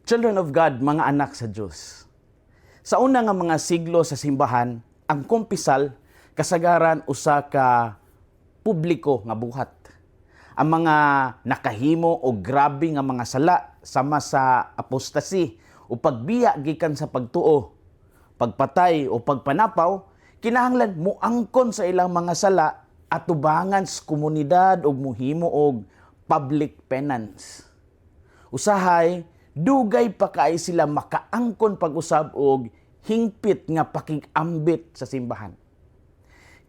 Children of God, mga anak sa Diyos. Sa una nga mga siglo sa simbahan, ang kumpisal kasagaran usa ka publiko nga buhat. Ang mga nakahimo o grabe nga mga sala sama sa apostasy o pagbiya gikan sa pagtuo, pagpatay o pagpanapaw, kinahanglan muangkon sa ilang mga sala at tubangan sa komunidad o muhimo og public penance. Usahay, dugay pa kaay sila makaangkon pag-usab og hingpit nga pakig-ambit sa simbahan.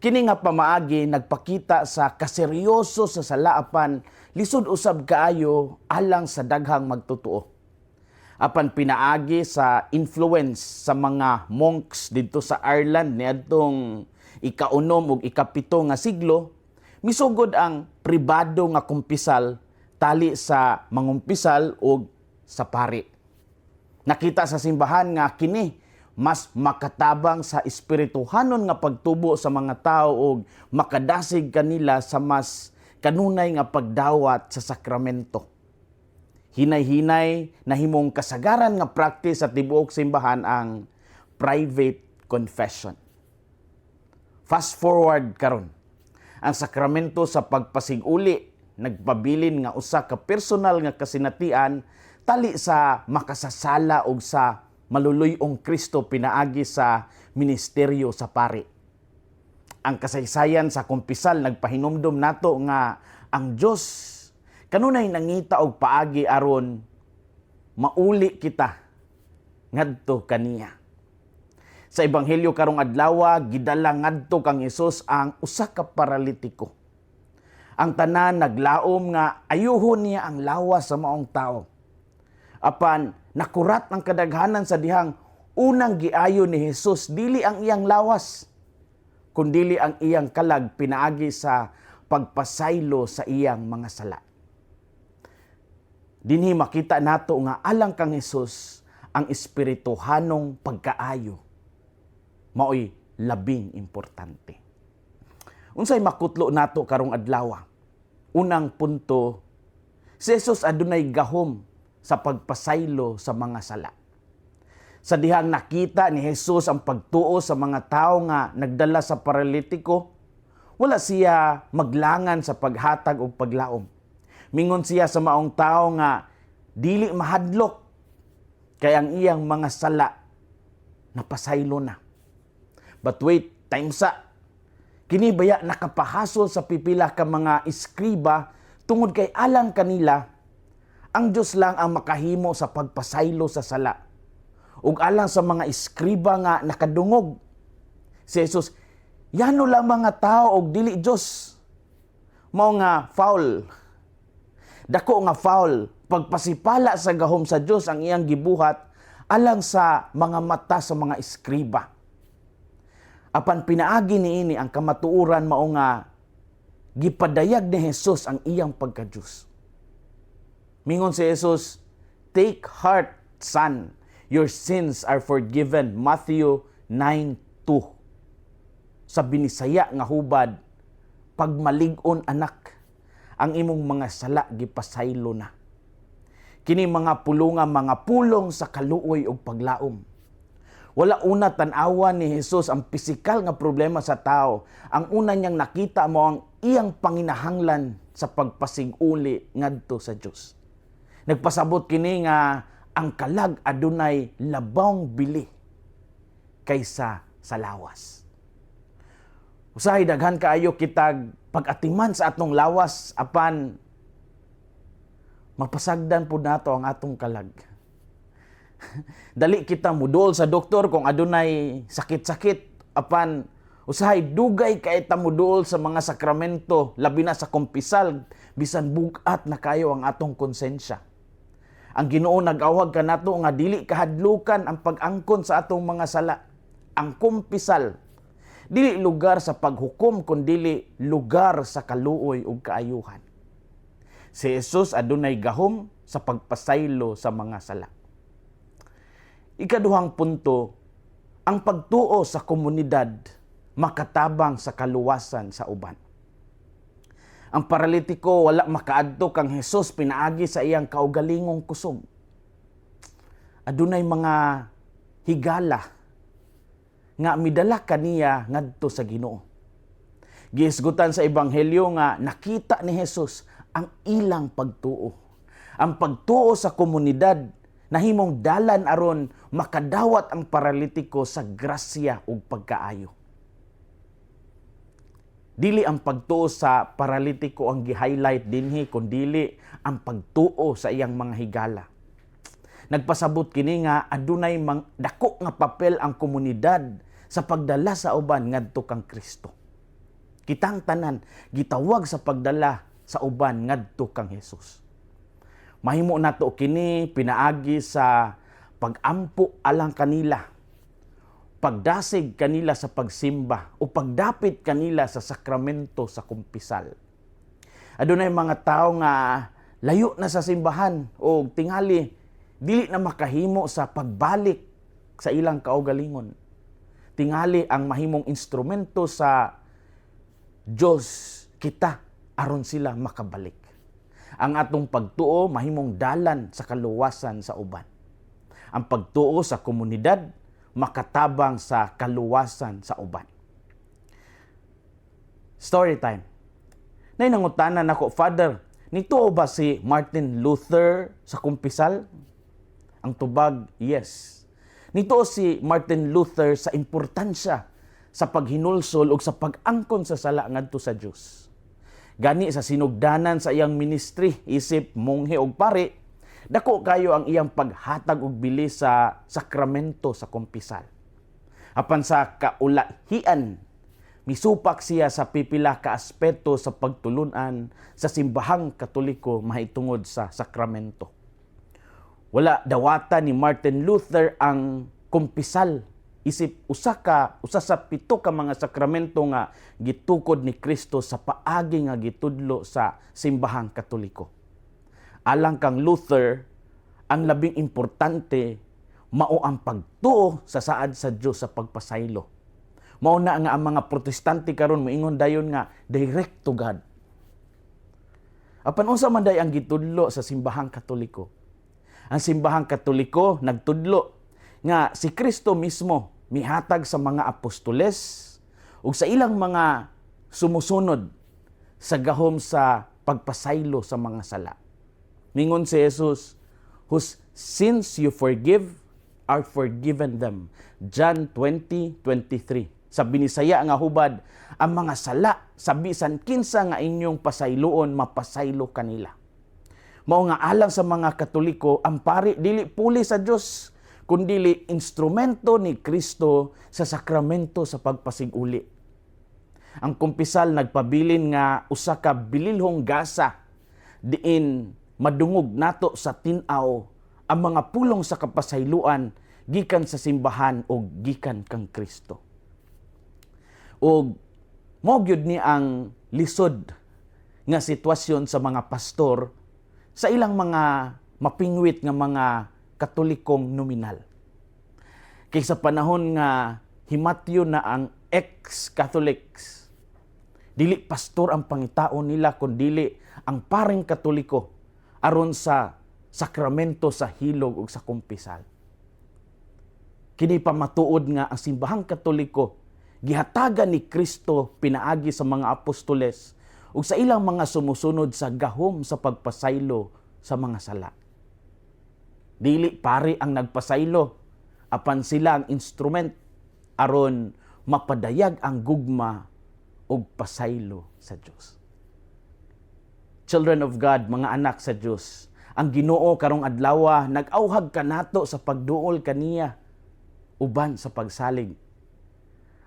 Kini nga pamaagi nagpakita sa kaseryoso sa salaapan lisod usab kaayo alang sa daghang magtutuo. Apan pinaagi sa influence sa mga monks dito sa Ireland niadtong ika-6 ug ika-7 nga siglo, misugod ang pribado nga kumpisal tali sa mangumpisal ug sa pari. Nakita sa simbahan nga kini mas makatabang sa espirituhanon nga pagtubo sa mga tao ug makadasig kanila sa mas kanunay nga pagdawat sa sakramento. Hinay-hinay na himong kasagaran nga practice sa tibuok simbahan ang private confession. Fast forward karon, ang sakramento sa pagpasiguli nagpabilin nga usa ka personal nga kasinatian tali sa makasasala og sa maluluy-ong Kristo pinaagi sa ministeryo sa pari. Ang kasaysayan sa kumpisal nagpahinumdom nato nga ang Dios kanunay nangita og paagi aron mauli kita ngadto kaniya. Sa ebanghelyo karong adlaw gidala ngadto kang Hesus ang usa ka paralitiko. Ang tanan naglaom nga ayuhon niya ang lawas sa maong tao. Apan nakurat ang kadaghanan sa dihang unang giayo ni Hesus dili ang iyang lawas, kundili ang iyang kalag pinaagi sa pagpasaylo sa iyang mga sala. Dinhi makita nato nga alang kang Hesus ang espirituhanong pagkaayo maoy labing importante. Unsay makutlo nato karong adlaw? Unang punto, si Hesus adunay gahom sa pagpasaylo sa mga sala. Sa dihang nakita ni Hesus ang pagtuo sa mga tao nga nagdala sa paralitiko, wala siya maglangan sa paghatag o paglaom. Mingon siya sa maong tao nga dili mahadlok kay ang iyang mga sala napasaylo na. But wait, time sa. Kini baya nakapahasol sa pipila ka mga iskriba tungod kay alang kanila ang Dios lang ang makahimo sa pagpasaylo sa sala. Ug alang sa mga iskriba nga nakadungog si Jesus, yano lang mga tao og dili Dios. Mao nga foul. Dako nga foul, pagpasipala sa gahom sa Dios ang iyang gibuhat alang sa mga mata sa mga iskriba. Apan pinaagi niini ang kamatuoran mao nga gipadayag ni Jesus ang iyang pagka-Dios. Mingon si Jesus, "Take heart, son, your sins are forgiven." Matthew 9:2. Sa binisaya nga hubad, pagmalig-on anak, ang imong mga sala gipasaylo na. Kini mga pulonga mga pulong sa kaluoy ug paglaom. Wala una tan-awa ni Jesus ang pisikal nga problema sa tao. Ang una niyang nakita mo ang iyang panginahanglan sa pagpasiguli ngadto sa Dios. Nagpasabot kini nga ang kalag adunay labawng bili kaysa sa lawas. Usahay daghan kaayo kitag pag-atiman sa atong lawas apan mapasagdan pud nato ang atong kalag. Dali kita mudol sa doktor kung adunay sakit-sakit apan usahay dugay kay ta mudol sa mga sakramento labi na sa kumpisal bisan bugat na kayo ang atong konsensya. Ang Ginoo nag-awhag kanato nga dili kahadlukan ang pag-angkon sa atong mga sala. Ang kumpisal dili lugar sa paghukom kundi lugar sa kaluoy ug kaayuhan. Si Jesus adunay gahom sa pagpasaylo sa mga sala. Ikaduhang punto, ang pagtuo sa komunidad makatabang sa kaluwasan sa uban. Ang paralitiko wala makaadto kang Hesus pinaagi sa iyang kaugalingong kusog. adunay mga higala nga midala kaniya ngadto sa Ginoo. Gihisgutan sa ebanghelyo nga nakita ni Jesus ang ilang pagtuo. Ang pagtuo sa komunidad nahimong dalan aron makadawat ang paralitiko sa grasya ug pagkaayo. Dili ang pagtuo sa paralitiko ang gi-highlight dinhi kundi ang pagtuo sa iyang mga higala. Nagpasabot kini nga adunay dako nga papel ang komunidad sa pagdala sa uban ngadto kang Kristo. Kitang tanan gitawag sa pagdala sa uban ngadto kang Hesus. Mahimo nato kini pinaagi sa pagampo alang kanila, pagdasig kanila sa pagsimba o pagdapit kanila sa sakramento sa kumpisal. Adunay mga tao nga layo na sa simbahan o tingali dili na makahimo sa pagbalik sa ilang kaugalingon. Tingali ang mahimong instrumento sa Diyos kita aron sila makabalik. Ang atong pagtuo mahimong dalan sa kaluwasan sa uban. Ang pagtuo sa komunidad makatabang sa kaluwasan sa uban. Story time. Nay nangutanan ako, Father, nituo ba si Martin Luther sa kumpisal? Ang tubag, yes. Nituo si Martin Luther sa importansya sa paghinulsol o sa pag-angkon sa sala ngadto sa Dios. Gani sa sinugdanan sa iyang ministry, isip monghe og pari, dako kayo ang iyang paghatag og bili sa sakramento sa kumpisal. Apan sa kaulahian, misupak siya sa pipila ka aspeto sa pagtulunan sa simbahang Katoliko mahitungod sa sakramento. Wala dawata ni Martin Luther ang kumpisal isip usa sa pito ka mga sakramento nga gitukod ni Kristo sa paagi nga gitudlo sa simbahang Katoliko. Alang kang Luther, ang labing importante mao ang pagtuo sa saad sa Dios sa pagpasaylo. Mao na nga ang mga Protestante karon moingon dayon nga direct to God. Apan unsa man day ang gitudlo sa simbahang Katoliko? Ang simbahang Katoliko nagtudlo nga si Kristo mismo mihatag sa mga apostoles ug sa ilang mga sumusunod sa gahom sa pagpasaylo sa mga sala. Mingon si Jesus, whose sins you forgive are forgiven them. John 20:23. Sa binisaya nga hubad, ang mga sala sa bisan kinsa nga inyong pasayloon mapasaylo kanila. Mao nga alang sa mga Katoliko, ang pari dili puli sa Dios kundi instrumento ni Kristo sa sakramento sa pagpasiguli. Ang kumpisal nagpabilin nga usa ka bililhong gasa diin madungog nato sa tin-aw ang mga pulong sa kapasayloan gikan sa simbahan o gikan kang Kristo. O mao gyud ni ang lisod nga sitwasyon sa mga pastor sa ilang mga mapingwit nga mga Katolikong nominal. Kay sa panahon nga himatyo na ang ex-Catholics, dili pastor ang pangitaon nila kundi ang paring Katoliko aron sa sakramento sa hilog ug sa kumpisal. Kini pa matuod nga ang simbahang Katoliko gihatagan ni Kristo pinaagi sa mga apostoles ug sa ilang mga sumusunod sa gahom sa pagpasaylo sa mga sala. Dili pari ang nagpasaylo, apan sila ang instrument aron mapadayag ang gugma ug pasaylo sa Dios. Children of God, mga anak sa Dios, ang Ginoo karong adlaw nag-auhag kanato sa pagduol kaniya uban sa pagsalig.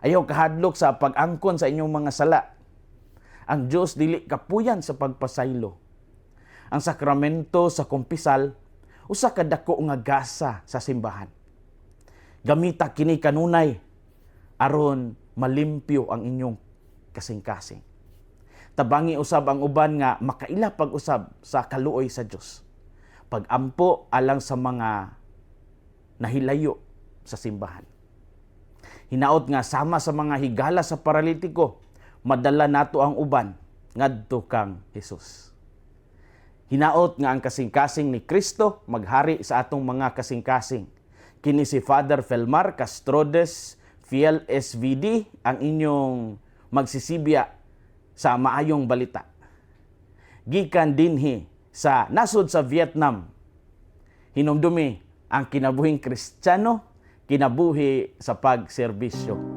Ayaw kahadlok sa pag-angkon sa inyong mga sala. Ang Dios dili kapuyan sa pagpasaylo. Ang sakramento sa kumpisal usa ka dako nga gasa sa simbahan. Gamita kini kanunay aron malimpyo ang inyong kasing-kasing. Tabangi usab ang uban nga makaila pag-usab sa kaluoy sa Dios. Pag-ampo alang sa mga nahilayo sa simbahan. Hinaot nga sama sa mga higala sa paralitiko, madala nato ang uban ngadto kang Hesus. Hinaot nga ang kasing-kasing ni Kristo maghari sa atong mga kasing-kasing. Kini si Father Felmar Castrodes, Fiel SVD, ang inyong magsisibya sa maayong balita. Gikan dinhi sa nasod sa Vietnam, hinumdumi ang kinabuhing Kristiyano, kinabuhi sa pagserbisyo.